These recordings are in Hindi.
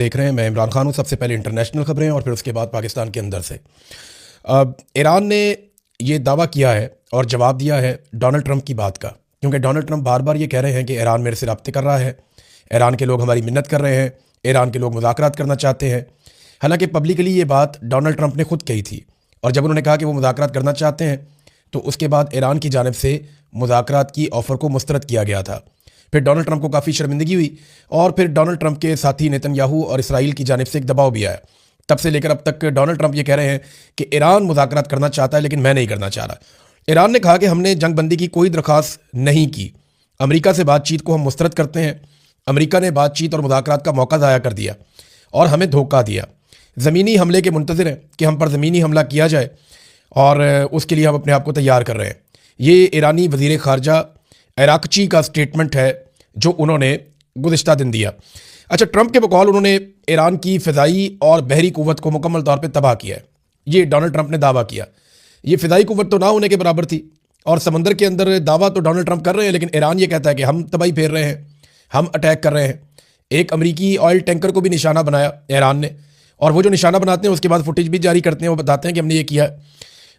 देख रहे हैं। मैं इमरान खान हूँ। सबसे पहले इंटरनेशनल खबरें और फिर उसके बाद पाकिस्तान के अंदर से। ईरान ने ये दावा किया है और जवाब दिया है डोनाल्ड ट्रंप की बात का, क्योंकि डोनाल्ड ट्रंप बार बार ये कह रहे हैं कि ईरान मेरे से रब्ते कर रहा है, ईरान के लोग हमारी मिन्नत कर रहे हैं, ईरान के लोग मुज़ाकरात करना चाहते हैं। हालांकि पब्लिकली ये बात डोनाल्ड ट्रंप ने खुद कही थी, और जब उन्होंने कहा कि वो मुज़ाकरात करना चाहते हैं तो उसके बाद ईरान की जानिब से मुज़ाकरात की ऑफ़र को मुस्तरद किया गया था। फिर डोनाल्ड ट्रंप को काफ़ी शर्मिंदगी हुई और फिर डोनाल्ड ट्रंप के साथी नेतन्याहू और इसराइल की जानिब से एक दबाव भी आया। तब से लेकर अब तक डोनाल्ड ट्रंप ये कह रहे हैं कि ईरान मुज़ाकरात करना चाहता है लेकिन मैं नहीं करना चाह रहा। ईरान ने कहा कि हमने जंगबंदी की कोई दरख्वास्त नहीं की, अमेरिका से बातचीत को हम मुस्तरद करते हैं। अमेरिका ने बातचीत और मुज़ाकरात का मौका ज़ाया कर दिया और हमें धोखा दिया। ज़मीनी हमले के मुंतज़िर हैं कि हम पर ज़मीनी हमला किया जाए और उसके लिए हम अपने आप को तैयार कर रहे हैं। ये ईरानी वज़ीर ख़ारजा अराक़ची का स्टेटमेंट है जो उन्होंने गुज़िश्ता दिन दिया। अच्छा, ट्रंप के बकौल उन्होंने ईरान की फ़िज़ाई और बहरी क़ुव्वत को मुकम्मल तौर पे तबाह किया है। ये डोनाल्ड ट्रंप ने दावा किया। ये फ़िज़ाई क़ुव्वत तो ना होने के बराबर थी, और समंदर के अंदर दावा तो डोनाल्ड ट्रंप कर रहे हैं, लेकिन ईरान ये कहता है कि हम तबाही फेर रहे हैं, हम अटैक कर रहे हैं। एक अमरीकी ऑयल टैंकर को भी निशाना बनाया ईरान ने, और वो जो निशाना बनाते हैं उसके बाद फुटेज भी जारी करते हैं, वो बताते हैं कि हमने ये किया है।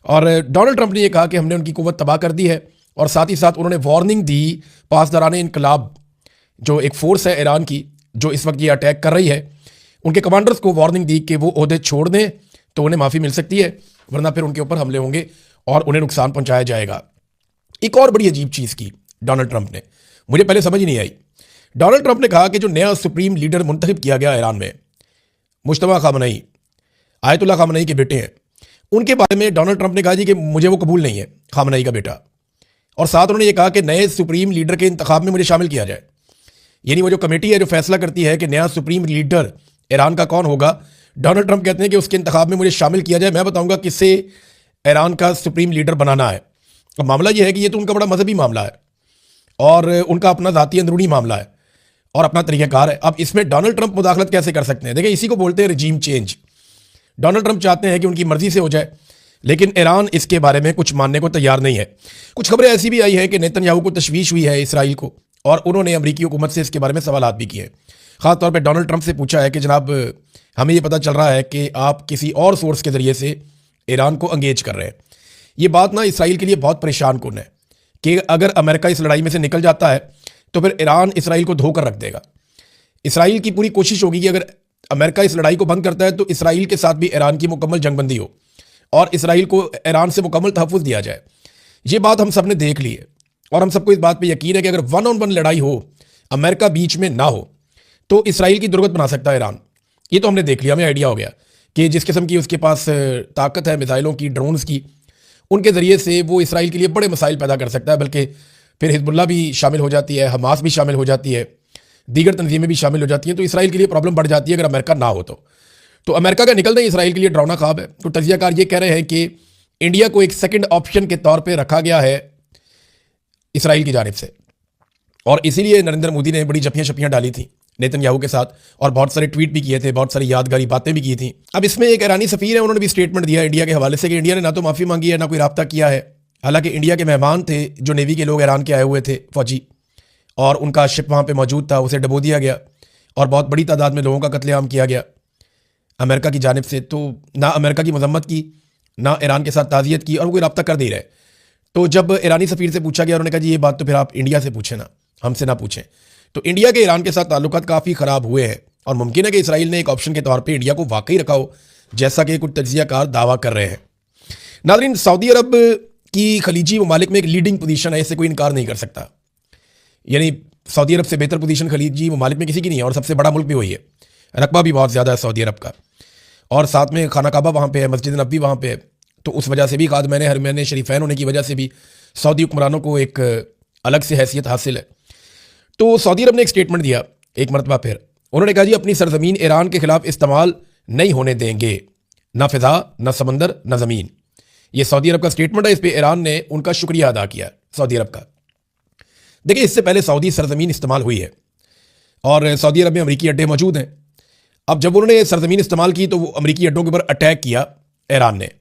और डोनाल्ड ट्रंप ने ये कहा कि हमने उनकी क़ुव्वत तबाह कर दी है, और साथ ही साथ उन्होंने वार्निंग दी पासदारान इनकलाब, जो एक फ़ोर्स है ईरान की जो इस वक्त ये अटैक कर रही है, उनके कमांडर्स को वार्निंग दी कि वो ओहदे छोड़ दें तो उन्हें माफ़ी मिल सकती है, वरना फिर उनके ऊपर हमले होंगे और उन्हें नुकसान पहुंचाया जाएगा। एक और बड़ी अजीब चीज़ की डोनाल्ड ट्रंप ने, मुझे पहले समझ ही नहीं आई। डोनाल्ड ट्रंप ने कहा कि जो नया सुप्रीम लीडर मुंतखब किया गया ईरान में, मुश्तबा खामनई, आयतुल्लाह खामनई के बेटे हैं, उनके बारे में डोनाल्ड ट्रंप ने कहा जी कि मुझे वो कबूल नहीं है, खामनई का बेटा। और साथ उन्होंने ये कहा कि नए सुप्रीम लीडर के इंतखाब में मुझे शामिल किया जाए। यानी वो जो कमेटी है जो फैसला करती है कि नया सुप्रीम लीडर ईरान का कौन होगा, डोनाल्ड ट्रंप कहते हैं कि उसके इंतखाब में मुझे शामिल किया जाए, मैं बताऊंगा किससे ईरान का सुप्रीम लीडर बनाना है। अब मामला यह है कि ये तो उनका बड़ा मजहबी मामला है और उनका अपना ज़ाती अंदरूनी मामला है और अपना तरीक़ाकार है। अब इसमें डोनाल्ड ट्रंप मुदाखलत कैसे कर सकते हैं? देखिए, इसी को बोलते हैं रजीम चेंज। डोनाल्ड ट्रंप चाहते हैं कि उनकी मर्जी से हो जाए, लेकिन ईरान इसके बारे में कुछ मानने को तैयार नहीं है। कुछ खबरें ऐसी भी आई हैं कि नेतन्याहू को तशवीश हुई है इसराइल को, और उन्होंने अमरीकी हुकूमत से इसके बारे में सवालात भी किए। ख़ासतौर पर डोनाल्ड ट्रंप से पूछा है कि जनाब, हमें ये पता चल रहा है कि आप किसी और सोर्स के ज़रिए से ईरान को अंगेज कर रहे हैं। ये बात ना इसराइल के लिए बहुत परेशान कुन है कि अगर अमेरिका इस लड़ाई में से निकल जाता है तो फिर ईरान इसराइल को धोकर रख देगा। इसराइल की पूरी कोशिश होगी कि अगर अमेरिका इस लड़ाई को बंद करता है तो इसराइल के साथ भी ईरान की मुकम्मल जंगबंदी हो और इसराइल को ईरान से मुकम्मल तहफ़्फ़ुज़ दिया जाए। ये बात हम सब ने देख ली है और हम सबको इस बात पे यकीन है कि अगर 1-on-1 लड़ाई हो, अमेरिका बीच में ना हो, तो इसराइल की दुर्गत बना सकता है ईरान। ये तो हमने देख लिया, हमें आइडिया हो गया कि जिस किस्म की उसके पास ताकत है मिसाइलों की, ड्रोन्स की, उनके ज़रिए से वो इसराइल के लिए बड़े मसाइल पैदा कर सकता है। बल्कि फिर हिजबुल्लाह भी शामिल हो जाती है, हमास भी शामिल हो जाती है, दीगर तंजीमें भी शामिल हो जाती हैं, तो इसराइल के लिए प्रॉब्लम बढ़ जाती है अगर अमेरिका ना हो तो अमेरिका का निकलना ही इसराइल के लिए डरावना ख्वाब है। तो तजियाकार ये कह रहे हैं कि इंडिया को एक सेकंड ऑप्शन के तौर पे रखा गया है इसराइल की जानिब से, और इसीलिए नरेंद्र मोदी ने बड़ी जपियाँ शपियाँ डाली थी नेतन्याहू के साथ और बहुत सारे ट्वीट भी किए थे, बहुत सारी यादगारी बातें भी की थी। अब इसमें एक ईरानी सफ़ीर है, उन्होंने भी स्टेटमेंट दिया इंडिया के हवाले से कि इंडिया ने ना तो माफ़ी मांगी है, ना कोई रब्ता किया है। हालांकि इंडिया के मेहमान थे जो नेवी के लोग ईरान के आए हुए थे फौजी, और उनका शिप वहाँ पर मौजूद था, उसे डबो दिया गया और बहुत बड़ी तादाद में लोगों का कत्लेआम किया गया अमेरिका की जानिब से। तो ना अमेरिका की मजम्मत की, ना ईरान के साथ ताज़ियत की, और वो कोई रब्ता कर दे रहे। तो जब ईरानी सफ़ीर से पूछा गया, उन्होंने कहा जी ये बात तो फिर आप इंडिया से पूछें ना, हमसे ना पूछें। तो इंडिया के ईरान के साथ ताल्लुकात काफ़ी ख़राब हुए हैं और मुमकिन है कि इसराइल ने एक ऑप्शन के तौर पे इंडिया को वाकई रखा हो, जैसा कि कुछ तज्ज़ियाकार दावा कर रहे हैं। नाज़रीन, सऊदी अरब की खलीजी ममालिक में एक लीडिंग पोजीशन है, इससे कोई इनकार नहीं कर सकता। यानी सऊदी अरब से बेहतर पोजीशन खलीजी ममालिक में किसी की नहीं है, और सबसे बड़ा मुल्क भी वही है। रकबा भी बहुत ज़्यादा है सऊदी अरब का, और साथ में खाना काबा वहाँ पे है, मस्जिद नबी वहाँ पे है। तो उस वजह से भी खादमैन हरमैन शरीफैन होने की वजह से भी सऊदी हुक्मरानों को एक अलग से हैसियत हासिल है। तो सऊदी अरब ने एक स्टेटमेंट दिया एक मरतबा फिर, उन्होंने कहा जी अपनी सरजमीन ईरान के खिलाफ इस्तेमाल नहीं होने देंगे, ना फ़िज़ा, ना समंदर, ना ज़मीन। ये सऊदी अरब का स्टेटमेंट है, इस पर ईरान ने उनका शुक्रिया अदा किया सऊदी अरब का। देखिए, इससे पहले सऊदी सरजमीन इस्तेमाल हुई है और सऊदी अरब में अमरीकी अड्डे मौजूद हैं। अब जब उन्होंने सरजमीन इस्तेमाल की तो वो अमरीकी अड्डों के ऊपर अटैक किया ईरान ने।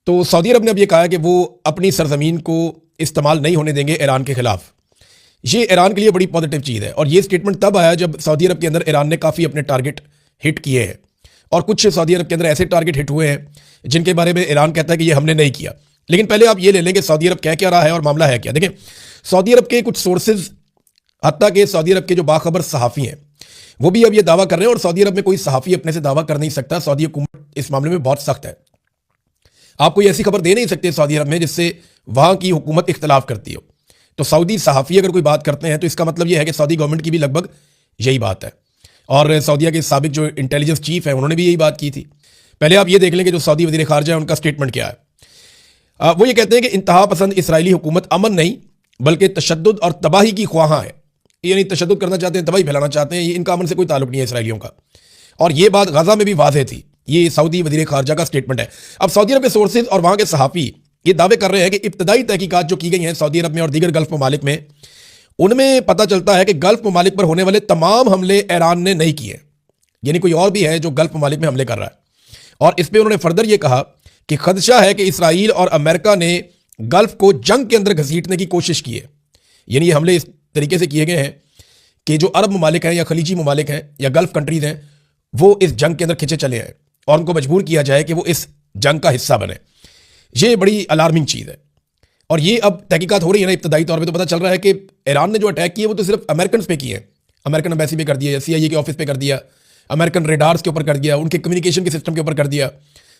तो सऊदी अरब ने अब ये कहा है कि वो अपनी सरजमीन को इस्तेमाल नहीं होने देंगे ईरान के खिलाफ। ये ईरान के लिए बड़ी पॉजिटिव चीज़ है, और ये स्टेटमेंट तब आया जब सऊदी अरब के अंदर ईरान ने काफ़ी अपने टारगेट हिट किए हैं और कुछ सऊदी अरब के अंदर ऐसे टारगेट हिट हुए हैं जिनके बारे में ईरान कहता है कि ये हमने नहीं किया। लेकिन पहले आप ये ले लें कि सऊदी अरब कह क्या रहा है और मामला है क्या। देखें, सऊदी अरब के कुछ सोर्सेज, हत्ता कि सऊदी अरब के जो बाखबर सहाफ़ी हैं वो भी अब ये दावा कर रहे हैं, और सऊदी अरब में कोई सहाफ़ी अपने से दावा कर नहीं सकता। सऊदी हुकूमत इस मामले में बहुत सख्त है। आप कोई ऐसी खबर दे नहीं सकते सऊदी अरब में जिससे वहाँ की हुकूमत इख्तलाफ करती हो। तो सऊदी सहाफ़ी अगर कोई बात करते हैं तो इसका मतलब यह है कि सऊदी गवर्नमेंट की भी लगभग यही बात है। और सऊदीया के साबिक जो इंटेलिजेंस चीफ है उन्होंने भी यही बात की थी। पहले आप ये देख लें कि जो सऊदी वज़ीर ख़ारजा है उनका स्टेटमेंट क्या है। वो ये कहते हैं कि इंतहा पसंद इसराइली हुकूमत अमन नहीं बल्कि तशद्दुद और तबाही की ख्वाहां है। यानी तशद्दुद करना चाहते हैं, तबाही फैलाना चाहते हैं। ये इनका अमन से कोई ताल्लुक नहीं है इसराइलियों का। और ये बात गजा में भी वाज़ेह थी। ये सऊदी वज़ीर ख़ारजा का स्टेटमेंट है। अब सऊदी अरब के सोर्सेज और वहाँ के सहाफ़ी ये दावे कर रहे हैं कि इब्तदाई तहकीकात जो की गई हैं सऊदी अरब में और दीगर गल्फ़ ममालिक में, उनमें पता चलता है कि गल्फ़ ममालिक पर होने वाले तमाम हमले ईरान ने नहीं किए। यानी कोई और भी है जो गल्फ़ ममालिक में हमले कर रहा है। और इस पर उन्होंने फर्दर ये कहा कि खदशा है कि इसराइल और अमेरिका ने गल्फ़ को जंग के अंदर घसीटने की कोशिश की है। यानी ये हमले इस तरीके से किए गए हैं कि जो अरब ममालिक हैं या खलीजी ममालिक हैं या गल्फ़ कंट्रीज़ हैं वो इस जंग के अंदर खिंचे चले हैं और उनको मजबूर किया जाए कि वो इस जंग का हिस्सा बने। ये बड़ी अलार्मिंग चीज़ है। और ये अब तहकीकात हो रही है ना, इब्तदाई तौर पे तो पता चल रहा है कि ईरान ने जो अटैक किए वो तो सिर्फ अमेरिकन पे किए हैं। अमेरिकन एम्बेसी पे कर दिया, CIA के ऑफिस पे कर दिया, अमेरिकन रेडार्स के ऊपर कर दिया, उनके कम्युनिकेशन के सिस्टम के ऊपर कर दिया,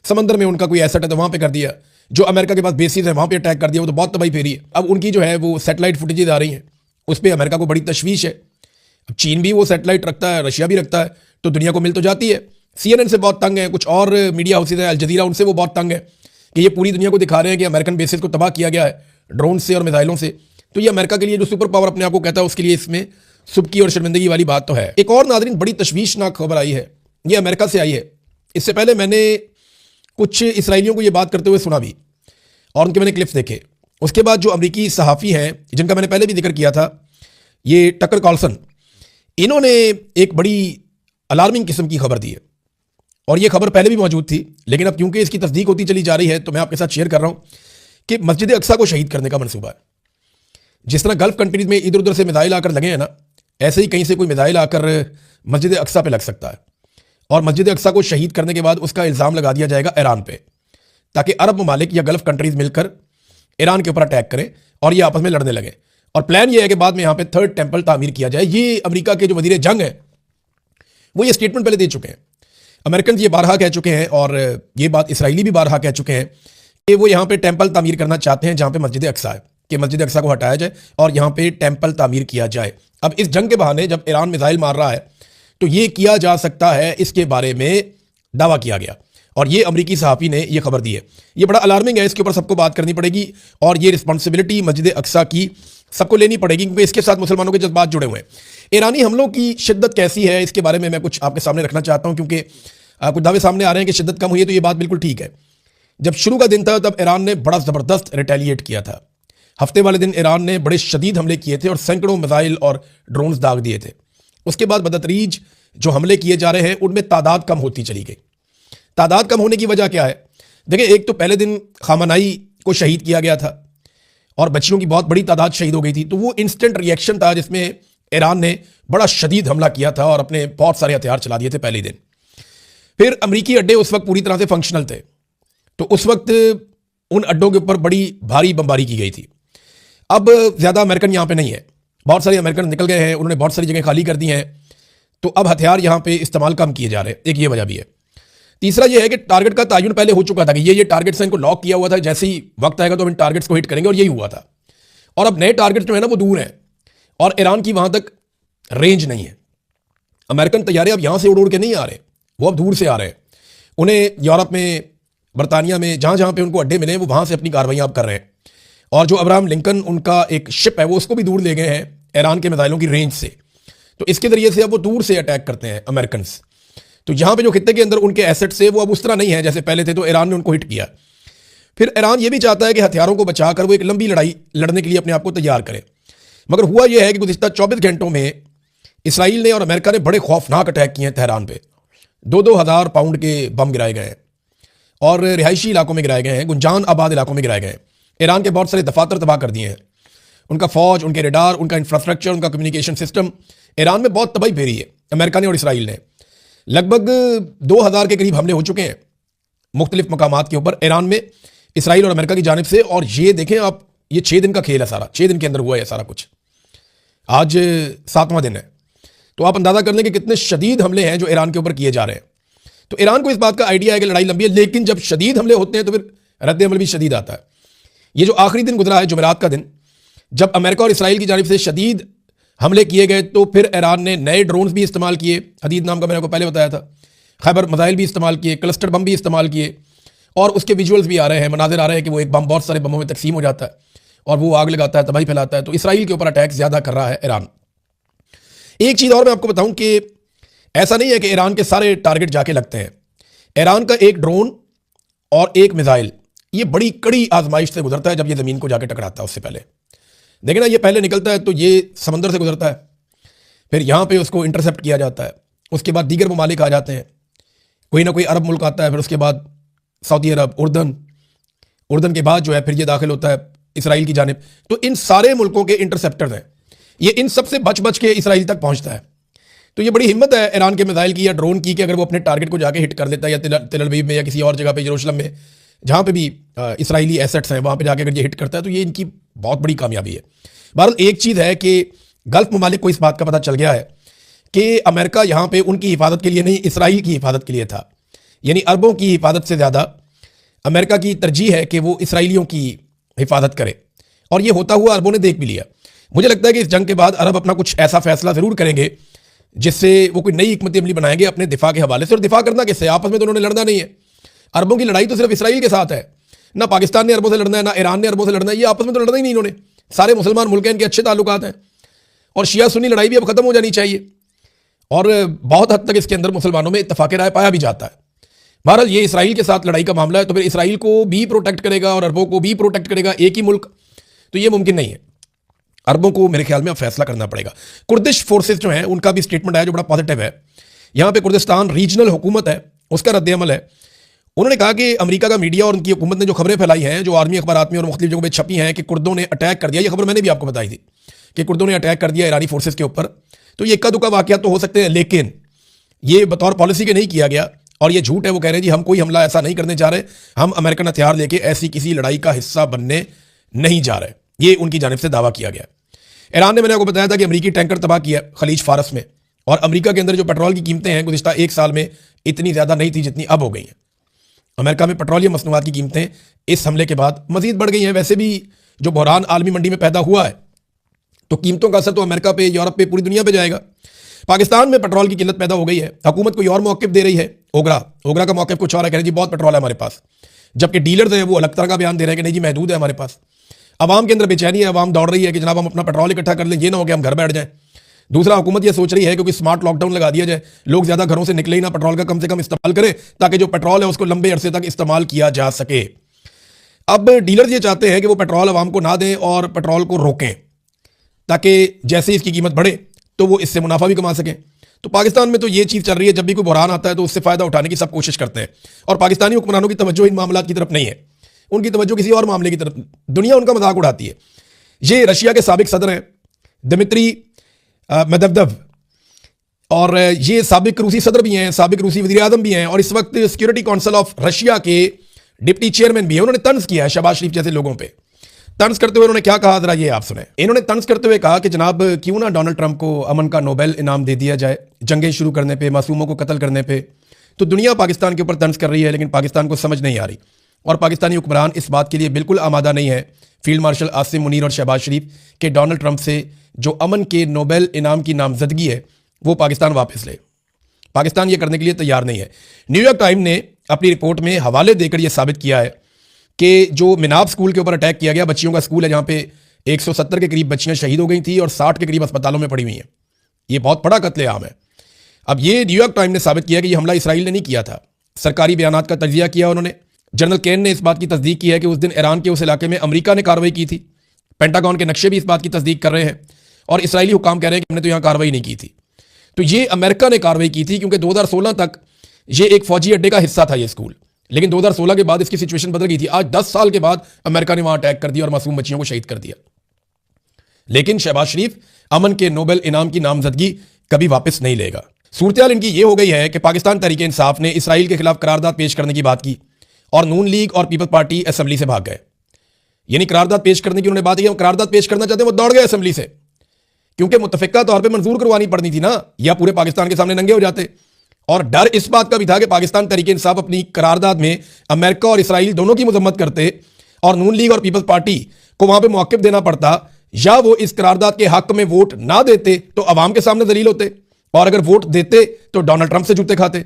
समंदर में उनका कोई एसेट है तो वहाँ पे कर दिया, जो अमेरिका के पास बेसिस है वहाँ पे अटैक कर दिया। वो तो बहुत तबाही फेरी है। अब उनकी जो है वो सैटेलाइट फुटेजेज आ रही हैं, उस पर अमेरिका को बड़ी तशवीश है। अब चीन भी वो सैटेलाइट रखता है, रशिया भी रखता है, तो दुनिया को मिल तो जाती है। CNN से बहुत तंग है, कुछ और मीडिया हाउसेज हैं, अल जज़ीरा, उनसे वो बहुत तंग है कि ये पूरी दुनिया को दिखा रहे हैं कि अमेरिकन बेसिस को तबाह किया गया है ड्रोन से और मिसाइलों से। तो ये अमेरिका के लिए जो सुपर पावर अपने आप को कहता है उसके लिए इसमें सुबकी और शर्मिंदगी वाली बात तो है। एक और नाज़रीन बड़ी तशवीशनाक खबर आई है, ये अमेरिका से आई है। इससे पहले मैंने कुछ इसराइलियों को ये बात करते हुए सुना भी और उनके मैंने क्लिप्स देखे। उसके बाद जो अमरीकी सहाफ़ी हैं जिनका मैंने पहले भी जिक्र किया था, ये टकर कार्लसन, इन्होंने एक बड़ी अलार्मिंग किस्म की खबर दी है। और ये खबर पहले भी मौजूद थी, लेकिन अब क्योंकि इसकी तस्दीक होती चली जा रही है तो मैं आपके साथ शेयर कर रहा हूँ कि मस्जिद अक्सा को शहीद करने का मंसूबा है। जिस तरह गल्फ़ कंट्रीज़ में इधर उधर से मिसाइल आकर लगे हैं ना, ऐसे ही कहीं से कोई मिसाइल आकर मस्जिद अक्सा पे लग सकता है और मस्जिद अक्सा को शहीद करने के बाद उसका इल्ज़ाम लगा दिया जाएगा ईरान पे, ताकि अरब ममालिक या गल्फ़ कंट्रीज़ मिलकर ईरान के ऊपर अटैक करें और ये आपस में लड़ने लगे। और प्लान ये है कि बाद में यहाँ पे 3rd टेम्पल तामीर किया जाए। ये अमेरिका के जो वज़ीर जंग है वो ये स्टेटमेंट पहले दे चुके हैं। अमेरिकन ये बारहा कह चुके हैं और ये बात इसराइली भी बारहा कह चुके हैं कि वो यहाँ पे टेम्पल तामीर करना चाहते हैं जहाँ पे मस्जिद अक्सा है, कि मस्जिद अक्सा को हटाया जाए और यहाँ पे टेम्पल तामीर किया जाए। अब इस जंग के बहाने जब ईरान मिसाइल मार रहा है तो ये किया जा सकता है, इसके बारे में दावा किया गया और ये अमरीकी सहाफ़ी ने ये खबर दी है। ये बड़ा अलार्मिंग है, इसके ऊपर सबको बात करनी पड़ेगी और ये रिस्पॉन्सिबिलिटी मस्जिद अक्सा की सबको लेनी पड़ेगी, क्योंकि इसके साथ मुसलमानों के जज्बात जुड़े हुए हैं। ईरानी हमलों की शिद्दत कैसी है इसके बारे में मैं कुछ आपके सामने रखना चाहता हूँ, क्योंकि कुछ दावे सामने आ रहे हैं कि शिद्दत कम हुई है, तो ये बात बिल्कुल ठीक है। जब शुरू का दिन था तब ईरान ने बड़ा ज़बरदस्त रिटेलिएट किया था। हफ्ते वाले दिन ईरान ने बड़े शदीद हमले किए थे और सैकड़ों मिसाइल और ड्रोन्स दाग दिए थे। उसके बाद बदतरीज जो हमले किए जा रहे हैं उनमें तादाद कम होती चली गई। तादाद कम होने की वजह क्या है? देखिए, एक तो पहले दिन खामनाई को शहीद किया गया था और बच्चियों की बहुत बड़ी तादाद शहीद हो गई थी, तो वो इंस्टेंट रिएक्शन था जिसमें ईरान ने बड़ा शदीद हमला किया था और अपने बहुत सारे हथियार चला दिए थे पहले दिन। फिर अमरीकी अड्डे उस वक्त पूरी तरह से फंक्शनल थे, तो उस वक्त उन अड्डों के ऊपर बड़ी भारी बमबारी की गई थी। अब ज़्यादा अमेरिकन यहाँ पे नहीं है, बहुत सारे अमेरिकन निकल गए हैं, उन्होंने बहुत सारी जगह खाली कर दी हैं, तो अब हथियार यहाँ पे इस्तेमाल कम किए जा रहे हैं। एक ये वजह भी है। तीसरा ये है कि टारगेट का तयन पहले हो चुका था कि ये टारगेट्स हैं, इनको लॉक किया हुआ था, जैसे ही वक्त आएगा तो हम इन टारगेट्स को हिट करेंगे, और यही हुआ था। और अब नए टारगेट्स जो है ना वो दूर हैं और ईरान की वहाँ तक रेंज नहीं है। अमेरिकन तैयारे अब यहाँ से उड़ उड़ के नहीं आ रहे, वो अब दूर से आ रहे हैं। उन्हें यूरोप में, बरतानिया में, जहाँ जहाँ पे उनको अड्डे मिले वो वहाँ से अपनी कार्रवाइयाँ अब कर रहे हैं। और जो अब्राहम लिंकन उनका एक शिप है वो उसको भी दूर ले गए हैं ईरान के मिसाइलों की रेंज से, तो इसके ज़रिए से अब वो दूर से अटैक करते हैं अमेरिकन। तो यहाँ पे जो खित्ते के अंदर उनके एसेट्स है वो अब उस तरह नहीं है जैसे पहले थे, तो ईरान ने उनको हिट किया। फिर ईरान ये भी चाहता है कि हथियारों को बचाकर वो एक लंबी लड़ाई लड़ने के लिए अपने आप को तैयार करे। मगर हुआ यह है कि गुज़िश्ता 24 घंटों में इसराइल ने और अमेरिका ने बड़े खौफनाक अटैक किए हैं तेहरान पे। 2-2 हज़ार पाउंड के बम गिराए गए हैं और रिहायशी इलाकों में गिराए गए हैं, गुंजान आबाद इलाकों में गिराए गए हैं। ईरान के बहुत सारे दफातर तबाह कर दिए हैं, उनका फौज, उनके रेडार, उनका इंफ्रास्ट्रक्चर, उनका कम्युनिकेशन सिस्टम। ईरान में बहुत तबाही फेरी है अमेरिका ने और इसराइल ने। लगभग 2000 के करीब हमले हो चुके हैं मुख्तलिफ मकामात के ऊपर ईरान में, इसराइल और अमेरिका की जानिब से। और ये देखें आप, ये 6 दिन का खेल है सारा, 6 दिन के अंदर हुआ है सारा कुछ। आज 7वां दिन है, तो आप अंदाजा कर लें कि कितने शदीद हमले हैं जो ईरान के ऊपर किए जा रहे हैं। तो ईरान को इस बात का आइडिया है कि लड़ाई लंबी है, लेकिन जब शदीद हमले होते हैं तो फिर रद्द अमल भी शदीद आता है। ये जो आखिरी दिन गुजरा है, जुमेरात का दिन, जब अमेरिका और इसराइल की जानिब से शदीद हमले किए गए, तो फिर ईरान ने नए ड्रोन्स भी इस्तेमाल किए, हदीद नाम का मैंने आपको पहले बताया था, खैबर मिसाइल भी इस्तेमाल किए, क्लस्टर बम भी इस्तेमाल किए, और उसके विजुअल्स भी आ रहे हैं, मनाजिर आ रहे हैं कि वो एक बम बहुत सारे बमों में तकसीम हो जाता है और वो आग लगाता है, तबाही फैलाता है। तो इसराइल के ऊपर अटैक ज़्यादा कर रहा है ईरान। एक चीज़ और मैं आपको बताऊं कि ऐसा नहीं है कि ईरान के सारे टारगेट जाके लगते हैं। ईरान का एक ड्रोन और एक मिसाइल, ये बड़ी कड़ी आजमाइश से गुजरता है जब ये ज़मीन को जाके टकराता है। उससे पहले देखें ना, ये पहले निकलता है तो ये समंदर से गुजरता है, फिर यहाँ पे उसको इंटरसेप्ट किया जाता है, उसके बाद दीगर ममालिक आ जाते हैं, कोई ना कोई अरब मुल्क आता है, फिर उसके बाद सऊदी अरब, उर्दन के बाद जो है फिर ये दाखिल होता है इसराइल की जानिब। तो इन सारे मुल्कों के इंटरसेप्टर्स हैं, ये इन सब से बच बच के इसराइल तक पहुंचता है। तो ये बड़ी हिम्मत है ईरान के मिसाइल की या ड्रोन की कि अगर वो अपने टारगेट को जाके हिट कर देता है, या तेल अवीव में या किसी और जगह पे, यरूशलेम में, जहाँ पे भी इसराइली एसेट्स हैं, वहाँ पे जाके अगर ये हिट करता है तो ये इनकी बहुत बड़ी कामयाबी है। बहरहाल एक चीज़ है कि गल्फ ममालिक को इस बात का पता चल गया है कि अमेरिका यहाँ पे उनकी हिफाजत के लिए नहीं, इसराइल की हिफाजत के लिए था। यानी अरबों की हिफाजत से ज़्यादा अमेरिका की तरजीह है कि वो इसराइलियों की हिफाजत करे, और ये होता हुआ अरबों ने देख भी लिया। मुझे लगता है कि इस जंग के बाद अरब अपना कुछ ऐसा फैसला ज़रूर करेंगे जिससे वो कोई नई हिकमत अमली बनाएंगे अपने दिफा के हवाले से। और दिफा करना किससे? आपस में तो उन्होंने लड़ना नहीं है। अरबों की लड़ाई तो सिर्फ इसराइल के साथ है, ना पाकिस्तान ने अरबों से लड़ना है, ना ईरान ने अरबों से लड़ना है। ये आपस में तो लड़ना ही नहीं इन्होंने। सारे मुसलमान मुल्क हैं, इनके अच्छे ताल्लुकात हैं, और शिया सुन्नी लड़ाई भी अब खत्म हो जानी चाहिए, और बहुत हद तक इसके अंदर मुसलमानों में इत्तफाक राय पाया भी जाता है। बहरहाल ये इसराइल के साथ लड़ाई का मामला है, तो फिर इसराइल को भी प्रोटेक्ट करेगा और अरबों को भी प्रोटेक्ट करेगा एक ही मुल्क, तो ये मुमकिन नहीं है। अरबों को मेरे ख्याल में अब फैसला करना पड़ेगा। कुर्दिश फोर्सेस जो हैं उनका भी स्टेटमेंट आया जो बड़ा पॉजिटिव है। यहाँ पे कुर्दिस्तान रीजनल हुकूमत है, उसका रद्द-ए-अमल है। उन्होंने कहा कि अमेरिका का मीडिया और उनकी हुकूमत ने जो खबरें फैलाई हैं, जो आर्मी अखबारात में और मुख्तलिफ जगहों पर छपी हैं कि कुर्दों ने अटैक कर दिया, ये खबर मैंने भी आपको बताई थी कि कुर्दों ने अटैक कर दिया ईरानी फोर्सेस के ऊपर, तो ये इक्का दुक्का वाक़यात तो हो सकते हैं, लेकिन ये बतौर पॉलिसी के नहीं किया गया, और ये झूठ है। वो कह रहे हैं जी हम कोई हमला ऐसा नहीं करने जा रहे, हम अमेरिकन हथियार लेके ऐसी किसी लड़ाई का हिस्सा बनने नहीं जा रहे, ये उनकी जानिब से दावा किया गया। ईरान ने, मैंने आपको बताया था कि अमेरिकी टैंकर तबाह किया खलीज फारस में, और अमेरिका के अंदर जो पेट्रोल की कीमतें हैं गुज़िश्ता 1 साल में इतनी ज़्यादा नहीं थी जितनी अब हो गई हैं। अमेरिका में पेट्रोलियम मसनूआत की कीमतें इस हमले के बाद मज़ीद बढ़ गई हैं। वैसे भी जो बहरान आलमी मंडी में पैदा हुआ है, तो कीमतों का असर तो अमेरिका पे, यूरोप पे, पूरी दुनिया पे जाएगा। पाकिस्तान में पेट्रोल की किल्लत पैदा हो गई है, हुकूमत कोई और मौक़िफ़ दे रही है। ओगरा का मौक़िफ़ कुछ और है, कह रहे जी बहुत पेट्रोल है हमारे पास, जबकि डीलर्स हैं वो अलग तरह का बयान दे रहे हैं कि नहीं जी महदूद है हमारे पास। अवाम के अंदर बेचैनी है, अवाम दौड़ रही है कि जनाब हम अपना पेट्रोल इकट्ठा कर लें, ये ना हो कि हम घर बैठ जाएं। दूसरा, हुकूमत ये सोच रही है क्योंकि स्मार्ट लॉकडाउन लगा दिया जाए, लोग ज़्यादा घरों से निकले ही ना, पेट्रोल का कम से कम इस्तेमाल करें ताकि जो पेट्रोल है उसको लंबे अरसे तक इस्तेमाल किया जा सके। अब डीलर्स ये चाहते हैं कि वो पेट्रोल अवाम को ना दें और पेट्रोल को रोकें, ताकि जैसे ही इसकी कीमत बढ़े तो वो इससे मुनाफा भी कमा सकें। तो पाकिस्तान में तो ये चीज़ चल रही है, जब भी कोई बहरान आता है तो उससे फ़ायदा उठाने की सब कोशिश करते हैं, और पाकिस्तानी हुक्मरानों की तवज्जो इन मामलात की तरफ नहीं है, उनकी तवज्जो किसी और मामले की तरफ, दुनिया उनका मजाक उड़ाती है। ये रशिया के साबिक सदर हैं दिमित्री मेदवेदेव, और ये साबिक रूसी सदर भी हैं, साबिक रूसी वज़ीर आज़म भी हैं, और इस वक्त सिक्योरिटी काउंसिल ऑफ रशिया के डिप्टी चेयरमैन भी हैं। उन्होंने तंज किया है शहबाज शरीफ जैसे लोगों पे। तंज करते हुए उन्होंने क्या कहा, जरा ये आप सुने। इन्होंने तंज करते हुए कहा कि जनाब क्यों ना डोनाल्ड ट्रंप को अमन का नोबेल इनाम दे दिया जाए, जंगें शुरू करने पे, मासूमों को कत्ल करने पे। तो दुनिया पाकिस्तान के ऊपर तंज कर रही है, लेकिन पाकिस्तान को समझ नहीं आ रही, और पाकिस्तानी हुक्मरान इस बात के लिए बिल्कुल आमादा नहीं है, फील्ड मार्शल आसिम मुनीर और शहबाज शरीफ, के डोनाल्ड ट्रंप से जो अमन के नोबेल इनाम की नामजदगी है वो पाकिस्तान वापस ले। पाकिस्तान ये करने के लिए तैयार नहीं है। न्यूयॉर्क टाइम ने अपनी रिपोर्ट में हवाले देकर यह साबित किया है कि जो मिनाब स्कूल के ऊपर अटैक किया गया, बच्चियों का स्कूल है जहाँ पे 170 के करीब बच्चियाँ शहीद हो गई थी और 60 के करीब अस्पतालों में पड़ी हुई हैं। ये बहुत बड़ा कत्लेआम है। अब ये न्यूयॉर्क टाइम ने साबित किया कि ये हमला इसराइल ने नहीं किया था। सरकारी बयानात का तजिया किया उन्होंने। जनरल केन ने इस बात की तस्दीक की है कि उस दिन ईरान के उस इलाके में अमेरिका ने कार्रवाई की थी। पेंटागन के नक्शे भी इस बात की तस्दीक कर रहे हैं, और इसराइली हुकाम कह रहे हैं कि हमने तो यहाँ कार्रवाई नहीं की थी। तो ये अमेरिका ने कार्रवाई की थी, क्योंकि 2016 तक ये एक फौजी अड्डे का हिस्सा था ये स्कूल, लेकिन 2016 के बाद इसकी सिचुएशन बदल गई थी। आज 10 साल के बाद अमेरिका ने वहां अटैक कर दिया और मासूम बच्चियों को शहीद कर दिया। लेकिन शहबाज शरीफ अमन के नोबेल इनाम की नामजदगी कभी वापस नहीं लेगा। सूरत इनकी ये हो गई है कि पाकिस्तान तहरीक इंसाफ ने इसराइल के खिलाफ करारदाद पेश करने की बात की और नून लीग और पीपल्स पार्टी असेंबली से भाग गए। यानी करारदाद पेश करने की उन्होंने बात की, वो करारदाद पेश करना चाहते हैं, वो दौड़ गए असेंबली से, क्योंकि मुतफिका तौर पे मंजूर करवानी पड़नी थी ना, या पूरे पाकिस्तान के सामने नंगे हो जाते। और डर इस बात का भी था कि पाकिस्तान तहरीक इंसाफ अपनी करारदाद में अमेरिका और इसराइल दोनों की मजम्मत करते और नून लीग और पीपल्स पार्टी को वहां पे मौक़िफ़ देना पड़ता, या वो इस करारदाद के हक में वोट ना देते तो अवाम के सामने दलील होते, और अगर वोट देते तो डोनाल्ड ट्रंप से जूते खाते।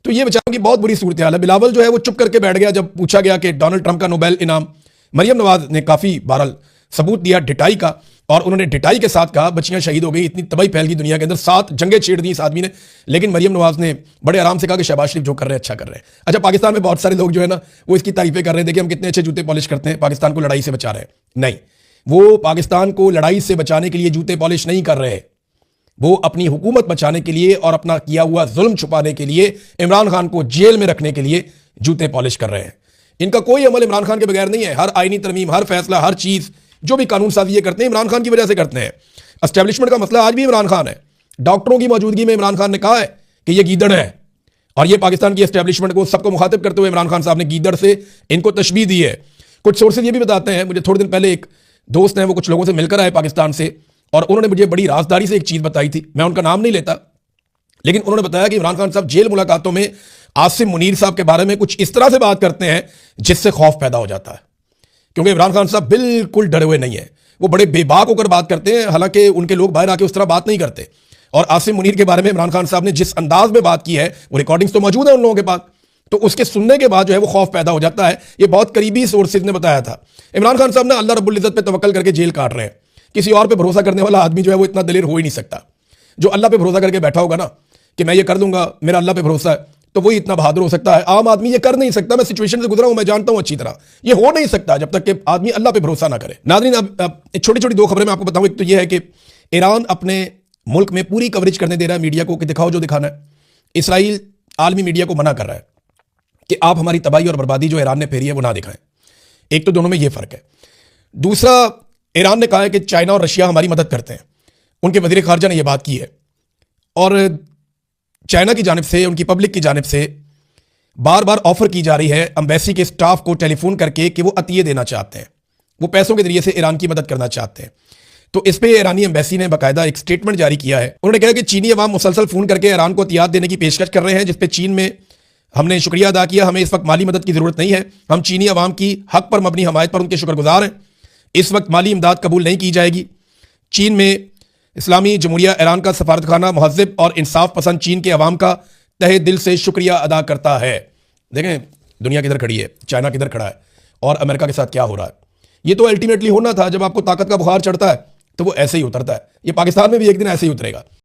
तो ये बेचारों की बहुत बुरी सूरत हाल है। बिलावल जो है वो चुप करके बैठ गया जब पूछा गया कि डोनाल्ड ट्रंप का नोबेल इनाम। मरियम नवाज ने काफी बहरहाल सबूत दिया ढिठाई का, और उन्होंने ढिठाई के साथ कहा बच्चियां शहीद हो गई, इतनी तबाही फैल गई दुनिया के अंदर, 7 जंगें छेड़ दी इस आदमी ने। लेकिन मरियम नवाज ने बड़े आराम से कहा कि शहबाज शरीफ जो कर रहे हैं अच्छा कर रहे हैं। अच्छा, पाकिस्तान में बहुत सारे लोग जो है ना वो इसकी तारीफें कर रहे थे कि हम कितने अच्छे जूते पॉलिश करते हैं, पाकिस्तान को लड़ाई से बचा रहे हैं। नहीं, वो पाकिस्तान को लड़ाई से बचाने के लिए जूते पॉलिश नहीं कर रहे, वो अपनी हुकूमत बचाने के लिए और अपना किया हुआ जुल्म छुपाने के लिए, इमरान खान को जेल में रखने के लिए जूते पॉलिश कर रहे हैं। इनका कोई अमल इमरान खान के बगैर नहीं है। हर आईनी तरमीम, हर फैसला, हर चीज जो भी कानून साजी ये करते हैं इमरान खान की वजह से करते हैं। एस्टेब्लिशमेंट का मसला आज भी इमरान खान है। डॉक्टरों की मौजूदगी में इमरान खान ने कहा है कि ये गीदड़ है, और ये पाकिस्तान की एस्टेब्लिशमेंट को सबको मुखातिब करते हुए इमरान खान साहब ने गीदड़ से इनको तशबीह दी है। कुछ सोर्सेज ये भी बताते हैं, मुझे थोड़े दिन पहले एक दोस्त हैं वो कुछ लोगों से मिलकर आए पाकिस्तान से, और उन्होंने मुझे बड़ी राजदारी से एक चीज बताई थी, मैं उनका नाम नहीं लेता, लेकिन उन्होंने बताया कि इमरान खान साहब जेल मुलाकातों में आसिम मुनीर साहब के बारे में कुछ इस तरह से बात करते हैं जिससे खौफ पैदा हो जाता है, क्योंकि इमरान खान साहब बिल्कुल डरे हुए नहीं है, वो बड़े बेबाक होकर बात करते हैं। हालांकि उनके लोग बाहर आके उस तरह बात नहीं करते। और आसिम मुनीर के बारे में इमरान खान साहब ने जिस अंदाज में बात की है, वो रिकॉर्डिंग्स तो मौजूद है उन लोगों के पास, तो उसके सुनने के बाद जो है वो खौफ पैदा हो जाता है। ये बहुत करीबी सोर्सेज ने बताया था। इमरान खान साहब ने अल्लाह रब्बुल इज्जत पे तवक्कल करके जेल काट रहे हैं। किसी और पे भरोसा करने वाला आदमी जो है वो इतना दलेर हो ही नहीं सकता। जो अल्लाह पे भरोसा करके बैठा होगा ना कि मैं ये कर दूंगा, मेरा अल्लाह पे भरोसा है, तो वही इतना बहादुर हो सकता है। आम आदमी ये कर नहीं सकता। मैं सिचुएशन से गुजरा हूं, मैं जानता हूं अच्छी तरह, ये हो नहीं सकता जब तक कि आदमी अल्लाह पे भरोसा ना करे। नाज़रीन, अब छोटी छोटी 2 खबरें मैं आपको बताऊं। एक तो ये है कि ईरान अपने मुल्क में पूरी कवरेज करने दे रहा है मीडिया को कि दिखाओ जो दिखाना है। इसराइल आलमी मीडिया को मना कर रहा है कि आप हमारी तबाही और बर्बादी जो ईरान ने फेरी है वो ना दिखाएं। एक तो दोनों में ये फर्क है। दूसरा, ईरान ने कहा है कि चाइना और रशिया हमारी मदद करते हैं। उनके वज़ीर ख़ारजा ने यह बात की है, और चाइना की जानिब से, उनकी पब्लिक की जानिब से बार बार ऑफर की जा रही है एम्बेसी के स्टाफ को टेलीफोन करके कि वो अतिये देना चाहते हैं, वो पैसों के जरिए से ईरान की मदद करना चाहते हैं। तो इस पे ईरानी एम्बेसी ने बाकायदा एक स्टेटमेंट जारी किया है। उन्होंने कहा कि चीनी अवाम मुसलसल फ़ोन करके ईरान को अतियात देने की पेशकश कर रहे हैं, जिस पे चीन में हमने शुक्रिया अदा किया। हमें इस वक्त माली मदद की ज़रूरत नहीं है, हम चीनी अवाम की हक पर मबनी हमायत पर उनके शुक्रगुजार हैं। इस वक्त माली इमदाद कबूल नहीं की जाएगी। चीन में इस्लामी जमहूरिया ईरान का सफारतखाना महज़्ज़ब और इंसाफ पसंद चीन के अवाम का तहे दिल से शुक्रिया अदा करता है। देखें दुनिया किधर खड़ी है, चाइना किधर खड़ा है, और अमेरिका के साथ क्या हो रहा है। ये तो अल्टीमेटली होना था, जब आपको ताकत का बुखार चढ़ता है तो वो ऐसे ही उतरता है। ये पाकिस्तान में भी एक दिन ऐसे ही उतरेगा।